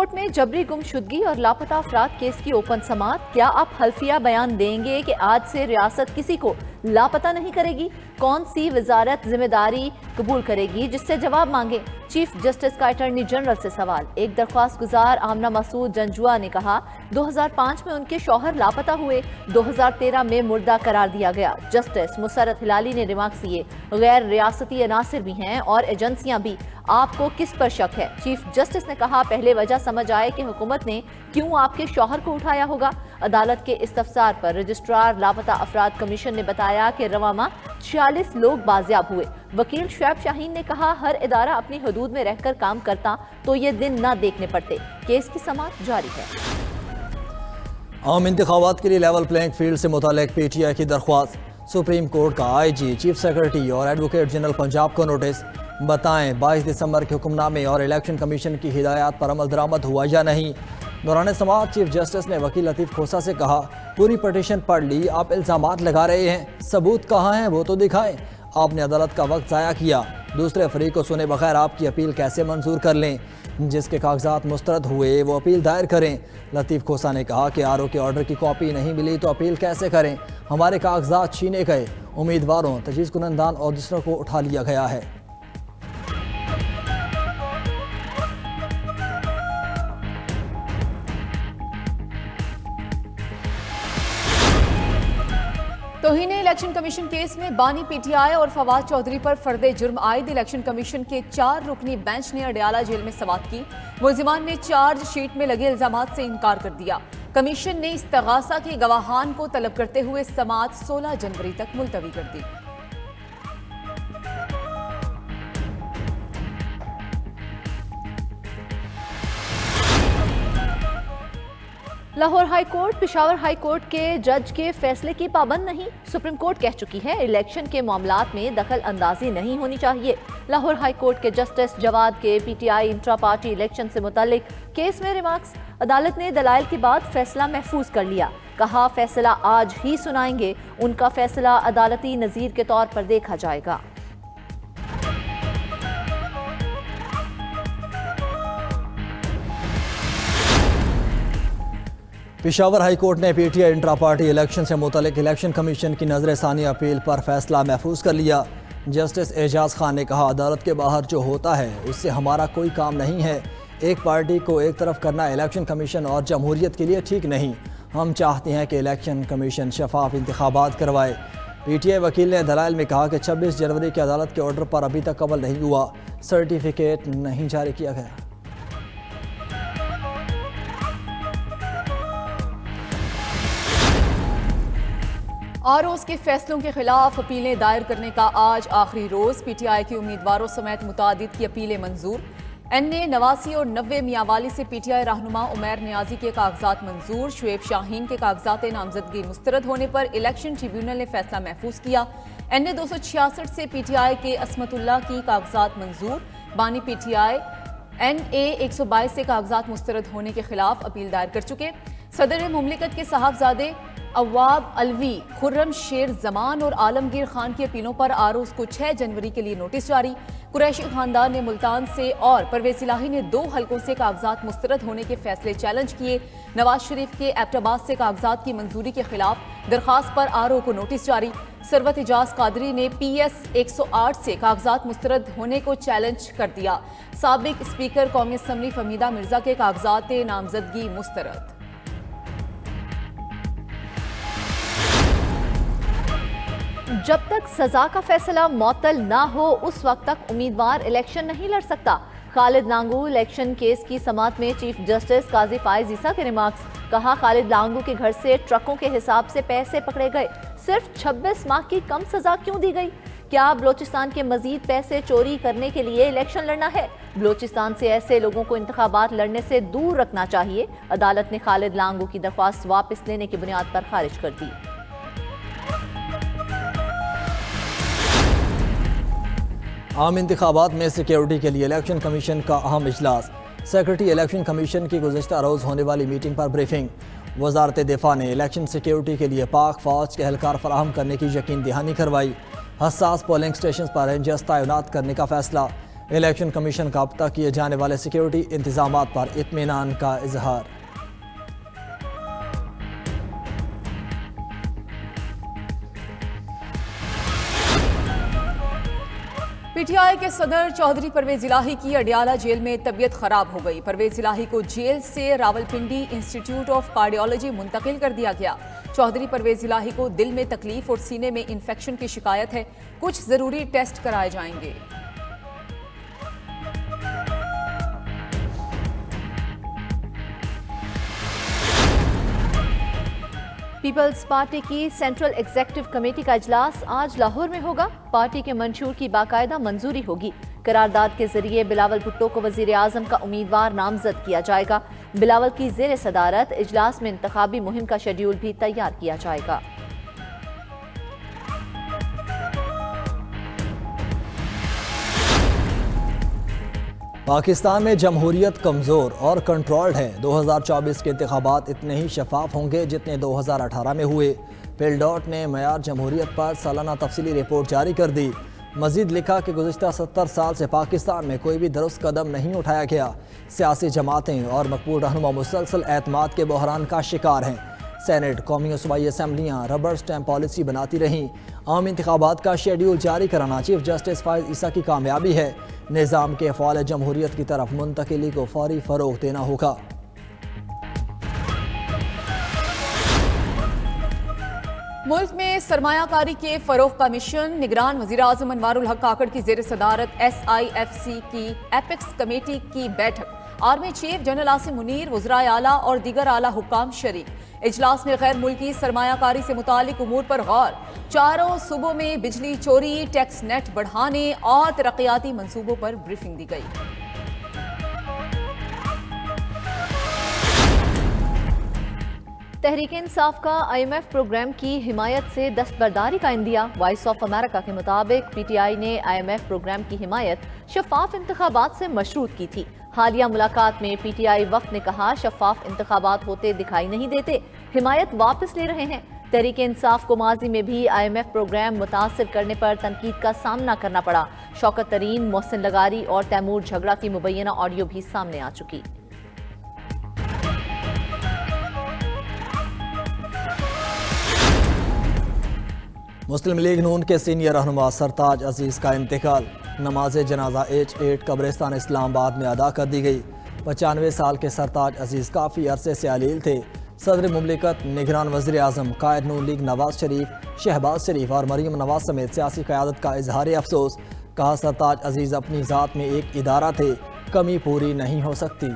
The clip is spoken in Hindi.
कोर्ट में जबरी गुमशुदगी और लापता अफराद केस की ओपन समाअत। क्या आप हल्फिया बयान देंगे कि आज से रियासत किसी को लापता नहीं करेगी? कौन सी वजारत जिम्मेदारी कबूल करेगी? जिससे जवाब मांगे। चीफ जस्टिस का अटॉर्नी जनरल से सवाल। एक दरख्वास्त गुजार आमना मसूद जंजुआ ने कहा 2005 में उनके शौहर लापता हुए, 2013 में मुर्दा करार दिया गया। जस्टिस मुसरत हिलाली ने रिमार्क्स दिए, गैर रियासती अनासिर भी हैं और एजेंसियां भी, आपको किस पर शक है? चीफ जस्टिस ने कहा पहले वजह समझ आए कि हुकूमत ने क्यों आपके शौहर को उठाया होगा। अदालत के इस्तफसार पर रजिस्ट्रार लापता अफराद कमीशन ने बताया कि रवा माह 46 लोग बाजियाब हुए। वकील शुएब शाहीन ने कहा हर इदारा अपनी हदूद में रहकर काम करता तो ये दिन ना देखने पड़ते। केस की समाअत जारी है। आम इंतखाबात के लिए लेवल प्लेइंग फील्ड से मुतालिक PTI की दरख्वास्त। सुप्रीम कोर्ट का IG, चीफ सेक्रेटरी और एडवोकेट जनरल पंजाब को नोटिस। बताएं 22 दिसंबर के हुक्मनामे और इलेक्शन कमीशन की हिदायत पर अमल दरामद हुआ या नहीं। दौरान समाअत चीफ जस्टिस ने वकील लतीफ़ खोसा से कहा पूरी पटिशन पढ़ ली, आप इल्ज़ामात लगा रहे हैं, सबूत कहाँ हैं वो तो दिखाएं। आपने अदालत का वक्त ज़ाया किया। दूसरे फरीक को सुने बगैर आपकी अपील कैसे मंजूर कर लें? जिसके कागजात मुस्तरद हुए वो अपील दायर करें। लतीफ़ खोसा ने कहा कि RO के ऑर्डर की कॉपी नहीं मिली तो अपील कैसे करें? हमारे कागजात छीने गए, उम्मीदवारों, तजवीज़ कुनंदान और दूसरों को उठा लिया गया है। तौहीन इलेक्शन कमीशन केस में बानी PTI और फवाद चौधरी पर फर्दे जुर्म आयद इलेक्शन कमीशन के 4 रुकनी बेंच ने अडयाला जेल में समाअत की। मुल्जिमान ने चार्ज शीट में लगे इल्जामात से इनकार कर दिया। कमीशन ने इस्तगासा के गवाहान को तलब करते हुए समाअत 16 जनवरी तक मुलतवी कर दी। Lahore high court Peshawar high court के जज के फैसले की पाबंद नहीं। सुप्रीम कोर्ट कह चुकी है इलेक्शन के मामलात में दखल अंदाजी नहीं होनी चाहिए। लाहौर हाई कोर्ट के जस्टिस जवाद के PTI इंट्रा पार्टी इलेक्शन से मुतालिक केस में रिमार्क्स। अदालत ने दलाइल के बाद फैसला महफूज कर लिया। कहा फैसला आज ही सुनाएंगे, उनका फैसला अदालती नज़ीर के तौर पर देखा जाएगा। पेशावर हाई कोर्ट ने PTI इंट्रा पार्टी इलेक्शन से मुतालिक इलेक्शन कमीशन की नजरसानी अपील पर फैसला महफूज कर लिया। जस्टिस एजाज खान ने कहा अदालत के बाहर जो होता है उससे हमारा कोई काम नहीं है। एक पार्टी को एक तरफ करना इलेक्शन कमीशन और जमहूरियत के लिए ठीक नहीं। हम चाहते हैं कि इलेक्शन कमीशन शफाफ इंतखाबात करवाए। PTI वकील ने दलाइल में कहा कि 26 जनवरी के अदालत के ऑर्डर पर अभी तक अमल नहीं हुआ, सर्टिफिकेट नहीं जारी किया गया। ROs के फैसलों के खिलाफ अपीलें दायर करने का आज आखिरी रोज। PTI के उम्मीदवारों समेत मुतादिद की अपीलें मंजूर। NA 89 और 90 मियांवाली से PTI रहनुमा उमैर नियाजी के कागजात मंजूर। शुएब शाहीन के कागजात नामजदगी मुस्तरद होने पर इलेक्शन ट्रिब्यूनल ने फैसला महफूज किया। NA 266 से PTI के असमतुल्ला की कागजात मंजूर। बानी PTI NA 122 से कागजात मुस्तरद होने के खिलाफ अपील दायर कर चुके। सदर मुमलिकत के साहबजादे अवाब अलवी, खुर्रम शेर जमान और आलमगीर खान की अपीलों पर ROs को 6 जनवरी के लिए नोटिस जारी। कुरैशी खानदान ने मुल्तान से और परवेज इलाही ने 2 हलकों से कागजात मुस्तरद होने के फैसले चैलेंज किए। नवाज शरीफ के एबटाबाद से कागजात की मंजूरी के खिलाफ दरखास्त पर RO को नोटिस जारी। सरवत इजाज कादरी ने PS 108 से कागजात मुस्तरद होने को चैलेंज कर दिया। साबिक स्पीकर कौमी असम्बली फमीदा मिर्जा के कागजात नामजदगी मुस्तरद। जब तक सजा का फैसला मौतल ना हो उस वक्त तक उम्मीदवार इलेक्शन नहीं लड़ सकता। खालिद लांगू इलेक्शन केस की समाअत में चीफ जस्टिस काजी फाइज ईसा के रिमार्क्स। कहा खालिद लांगू के घर से ट्रकों के हिसाब से पैसे पकड़े गए, सिर्फ 26 माह की कम सजा क्यों दी गई? क्या बलोचिस्तान के मजीद पैसे चोरी करने के लिए इलेक्शन लड़ना है? बलोचिस्तान से ऐसे लोगों को इंतखाबात लड़ने से दूर रखना चाहिए। अदालत ने खालिद लांगू की दरख्वास्त वापस लेने की बुनियाद पर खारिज कर दी। आम इंतखाबात में सिक्योरिटी के लिए इलेक्शन कमीशन का अहम इजलास। सेक्रेटरी इलेक्शन कमीशन की गुज़िश्ता रोज़ होने वाली मीटिंग पर ब्रीफिंग। वजारत दिफा ने इलेक्शन सिक्योरिटी के लिए पाक फौज के एहलकार फराहम करने की यकीन दहानी करवाई। हसास पोलिंग स्टेशन पर रेंजर्स तैनात करने का फैसला। इलेक्शन कमीशन का अब तक किए जाने वाले सिक्योरिटी इंतजाम पर इत्मीनान का इजहार। पीटीआई के सदर चौधरी परवेज इलाही की अडियाला जेल में तबीयत खराब हो गई। परवेज इलाही को जेल से रावलपिंडी इंस्टीट्यूट ऑफ कार्डियोलॉजी मुंतकिल कर दिया गया। चौधरी परवेज इलाही को दिल में तकलीफ और सीने में इंफेक्शन की शिकायत है। कुछ जरूरी टेस्ट कराए जाएंगे। पीपल्स पार्टी की सेंट्रल एग्जीक्यूटिव कमेटी का इजलास आज लाहौर में होगा। पार्टी के मंशूर की बाकायदा मंजूरी होगी। करारदाद के जरिए बिलावल भुट्टो को वजीर आजम का उम्मीदवार नामजद किया जाएगा। बिलावल की जेर सदारत इजलास में इंतखाबी मुहिम का शेड्यूल भी तैयार किया जाएगा। पाकिस्तान में जमहूरियत कमज़ोर और कंट्रोल्ड है। 2024 के इंतखाबात इतने ही शफाफ होंगे जितने 2018 में हुए। पिलडॉट ने मयार जमहूरियत पर सालाना तफसीली रिपोर्ट जारी कर दी। मजीद लिखा कि गुज़िश्ता 70 साल से पाकिस्तान में कोई भी दुरुस्त कदम नहीं उठाया गया। सियासी जमातें और मकबूल रहनुमा मुसलसल एतमाद के बहरान का शिकार हैं। सेनेट, कौमी और सूबाई असम्बलियाँ रबर स्टैम्प पॉलिसी बनाती रहीं। आम इंतखाबात का शेड्यूल जारी कराना चीफ जस्टिस फायज ईसा की कामयाबी है। निज़ाम के फ़ौल जमहूरियत की तरफ मुंतकिली को फौरी फ़रोग़ देना होगा। मुल्क में सरमायाकारी के फ़रोग़ का मिशन निगरान वज़ीर आज़म अनवारुल हक काकड़ की ज़ेर सदारत SIFC की एपेक्स कमेटी की बैठक। Army chief general Asim Munir, वज़राए आला और दीगर आला हुक्काम शरीक। इजलास में गैर मुल्की सरमायाकारी से मुतालिक उमूर पर गौर। चारों सूबों में बिजली चोरी, टैक्स नेट बढ़ाने और तरक्याती मंसूबों पर ब्रीफिंग दी गई। तहरीक इंसाफ का IMF प्रोग्राम की हिमायत से दस्तबरदारी का इंदिया। वॉइस ऑफ अमेरिका के मुताबिक PTI ने IMF प्रोग्राम की हिमायत शफाफ इंतखाबात से मशरूत की थी। हालिया मुलाकात में PTI वफ्द ने कहा शफाफ इंतखाबात होते दिखाई नहीं देते, हिमायत वापस ले रहे हैं। तहरीक इंसाफ को माजी में भी IMF प्रोग्राम मुतासिर करने पर तनकीद का सामना करना पड़ा। शौकत तरीन, मोहसिन लगारी और तैमूर झगड़ा की मुबैना ऑडियो भी सामने आ चुकी। मुस्लिम लीग नून के सीनियर रहनुमा सरताज अजीज़ का इंतकाल। नमाज जनाजा H8 कब्रिस्तान इस्लामाबाद में अदा कर दी गई। 95 साल के सरताज अजीज़ काफ़ी अरसे से अलील थे। सदर मुमलिकत, निगरान वज़ीर आज़म, कायद नून लीग नवाज शरीफ, शहबाज शरीफ और मरीम नवाज समेत सियासी क़यादत का इजहार अफसोस। कहा सरताज अजीज़ अपनी ज़ात में एक इदारा थे, कमी पूरी नहीं हो सकती।